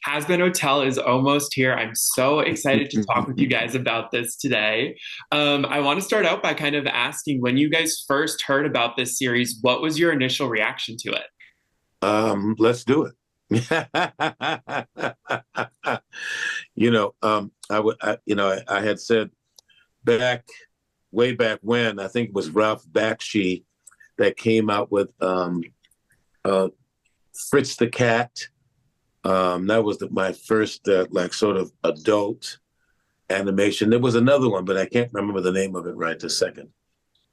Hazbin Hotel is almost here. I'm so excited to talk with you guys about this today. I want to start out by kind of asking when you guys first heard about this series, what was your initial reaction to it? Let's do it. I had said back, way back when, I think it was Ralph Bakshi that came out with uh, Fritz the Cat. That was my first, like, sort of adult animation. There was another one, but I can't remember the name of it right this second.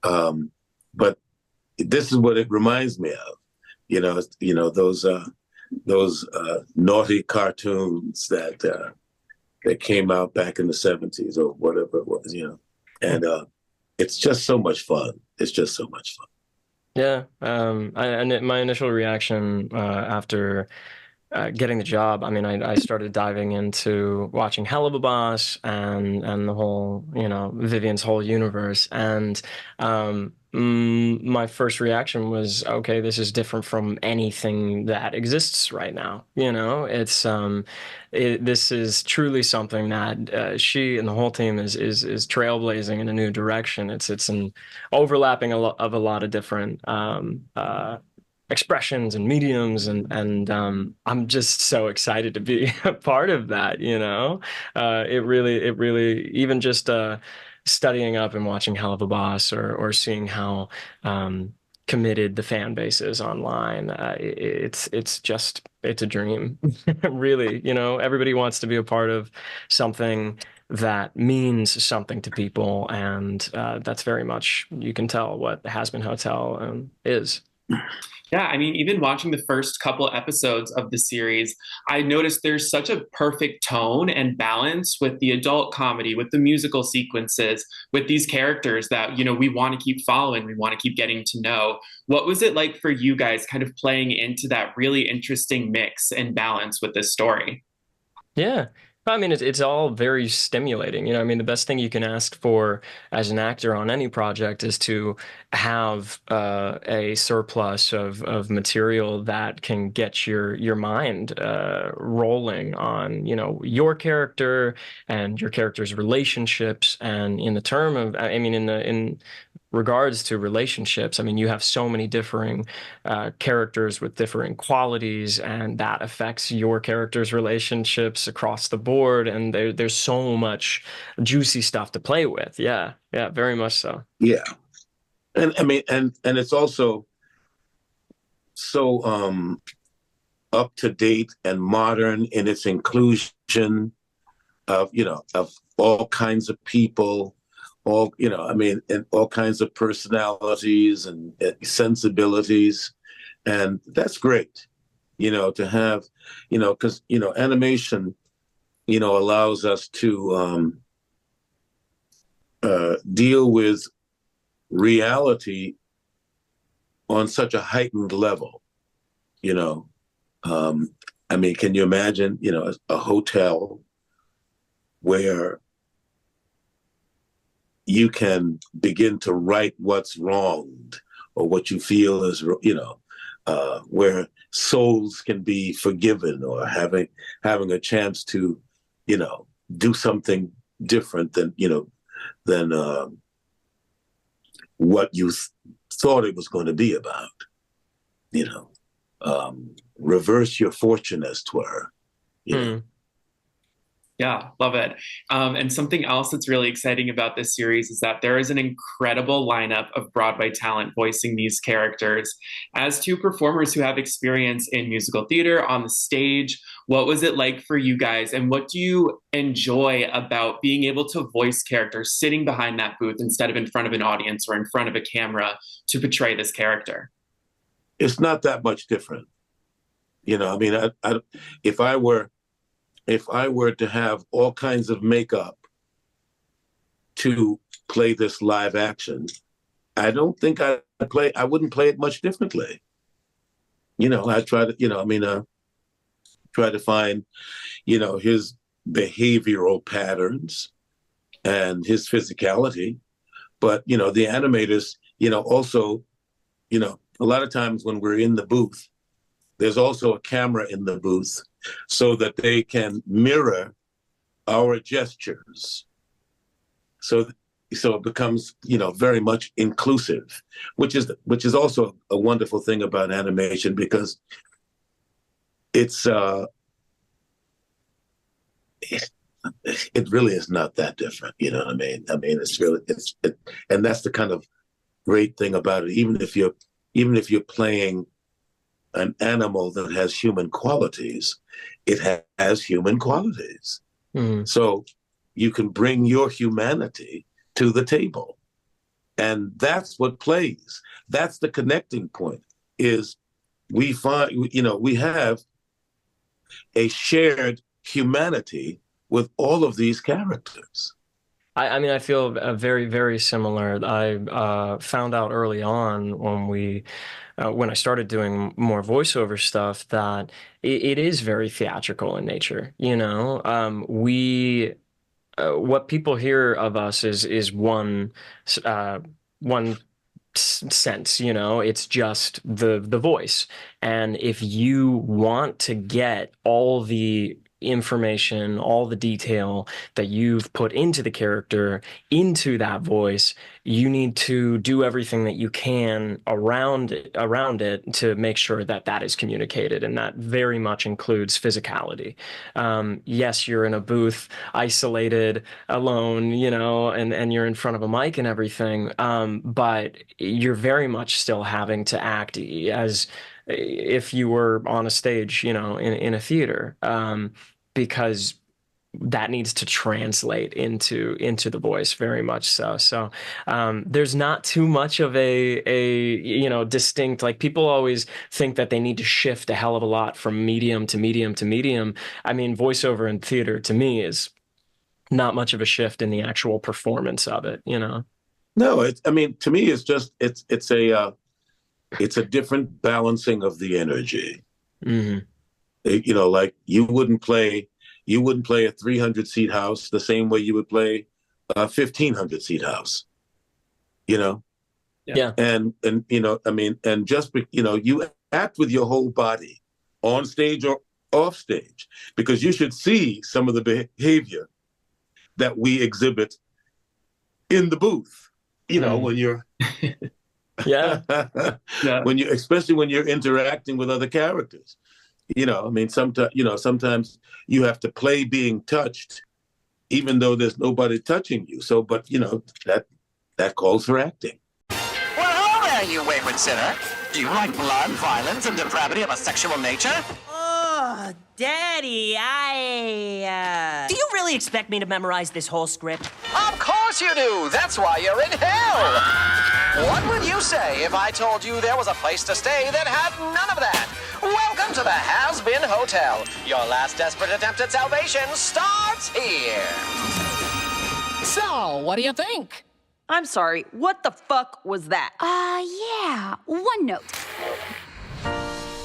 But this is what it reminds me of. Those naughty cartoons that came out back in the '70s or whatever it was. And it's just so much fun. It's just so much fun. Yeah, my initial reaction after getting the job, I mean, I started diving into watching Hell of a Boss and the whole, Vivian's whole universe. And my first reaction was, okay, this is different from anything that exists right now. This is truly something that she and the whole team is trailblazing in a new direction. It's an overlapping of a lot of different expressions and mediums and I'm just so excited to be a part of that. It really even just studying up and watching Hell of a Boss or seeing how committed the fan base is online. It's a dream. Really, everybody wants to be a part of something that means something to people, and that's very much, you can tell what the Hazbin Hotel is. Yeah, I mean, even watching the first couple episodes of the series, I noticed there's such a perfect tone and balance with the adult comedy, with the musical sequences, with these characters that, we want to keep following, we want to keep getting to know. What was it like for you guys kind of playing into that really interesting mix and balance with this story? Yeah. I mean, it's all very stimulating. I mean, the best thing you can ask for as an actor on any project is to have a surplus of material that can get your mind rolling on, your character and your character's relationships. And in the term of, I mean, in regards to relationships, I mean, you have so many differing characters with differing qualities, and that affects your character's relationships across the board. And there's so much juicy stuff to play with. Yeah, yeah, very much so. Yeah, and I mean, and it's also so up to date and modern in its inclusion of all kinds of people, I mean, and all kinds of personalities and sensibilities, and that's great, to have, because animation, allows us to deal with reality on such a heightened level. you know I mean, can you imagine, a hotel where you can begin to right what's wronged or what you feel is, where souls can be forgiven, or having a chance to, do something different than what you thought it was going to be about. You know, reverse your fortune, as 'twere. You know. Yeah, love it. And something else that's really exciting about this series is that there is an incredible lineup of Broadway talent voicing these characters. As two performers who have experience in musical theater on the stage, what was it like for you guys? And what do you enjoy about being able to voice characters sitting behind that booth instead of in front of an audience or in front of a camera to portray this character? It's not that much different. I mean, if I were to have all kinds of makeup to play this live action, I don't think I wouldn't play it much differently. I try to, try to find, his behavioral patterns and his physicality. But, the animators, also, a lot of times when we're in the booth, there's also a camera in the booth, so that they can mirror our gestures. So it becomes, very much inclusive, which is also a wonderful thing about animation, because it's it really is not that different. You know what I mean? I mean, and that's the kind of great thing about it. Even if you're playing an animal that has human qualities, it has human qualities. Mm. So you can bring your humanity to the table. And that's what plays. That's the connecting point, is we have a shared humanity with all of these characters. I mean, I feel very, very similar. I found out early on when I started doing more voiceover stuff that it is very theatrical in nature. What people hear of us is one sense. It's just the voice. And if you want to get all the information, all the detail that you've put into the character, into that voice, you need to do everything that you can around it to make sure that that is communicated, and that very much includes physicality. Yes, you're in a booth, isolated, alone, and you're in front of a mic and everything, but you're very much still having to act as if you were on a stage, in a theater, because that needs to translate into the voice very much so. So there's not too much of a distinct, like, people always think that they need to shift a hell of a lot from medium to medium to medium. I mean, voiceover in theater to me is not much of a shift in the actual performance of it, No, to me, it's a different balancing of the energy. Mm-hmm. Like you wouldn't play a 300-seat house the same way you would play a 1,500-seat house. Yeah. And you act with your whole body on stage or off stage, because you should see some of the behavior that we exhibit in the booth. When you're yeah. especially when you're interacting with other characters. Sometimes you have to play being touched, even though there's nobody touching you. So, but that calls for acting. Well, hello there, you wayward sinner. Do you like blood, violence, and depravity of a sexual nature? Oh, Daddy, Do you really expect me to memorize this whole script? Of course you do. That's why you're in hell. What would you say if I told you there was a place to stay that had none of that? Welcome to the Hazbin Hotel. Your last desperate attempt at salvation starts here. So, what do you think? I'm sorry, what the fuck was that? Yeah, one note.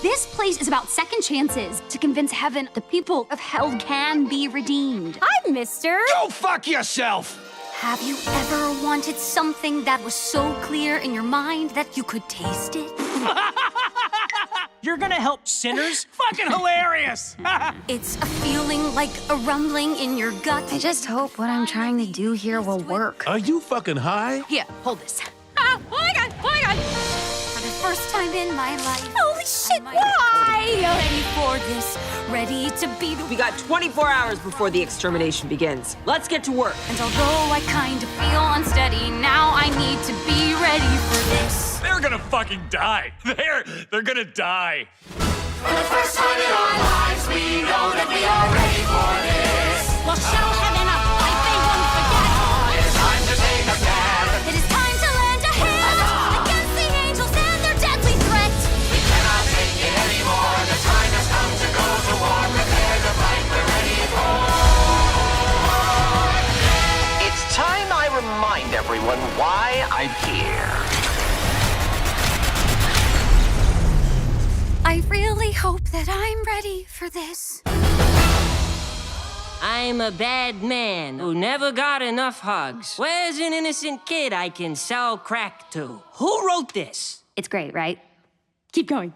This place is about second chances to convince heaven the people of hell can be redeemed. Hi, mister. Go fuck yourself! Have you ever wanted something that was so clear in your mind that you could taste it? You're gonna help sinners? Fucking hilarious! It's a feeling like a rumbling in your gut. I just hope what I'm trying to do here will work. Are you fucking high? Here, hold this. Oh my god, oh my god! For the first time in my life. Holy shit, why? Ready for this, ready to be the... We got 24 hours before the extermination begins. Let's get to work. And although I kind of feel unsteady, now I need to be ready for this. They're gonna fucking die. They're gonna die. For the first time in our lives, we know that we are ready for this. Well, show heaven up like they won't forget. It is time to take a stand. It is time to lend a hand against the angels and their deadly threat. We cannot take it anymore. The time has come to go to war. Prepare to fight. We're ready for war. It's time I remind everyone why I'm here. I really hope that I'm ready for this. I'm a bad man who never got enough hugs. Where's an innocent kid I can sell crack to? Who wrote this? It's great, right? Keep going.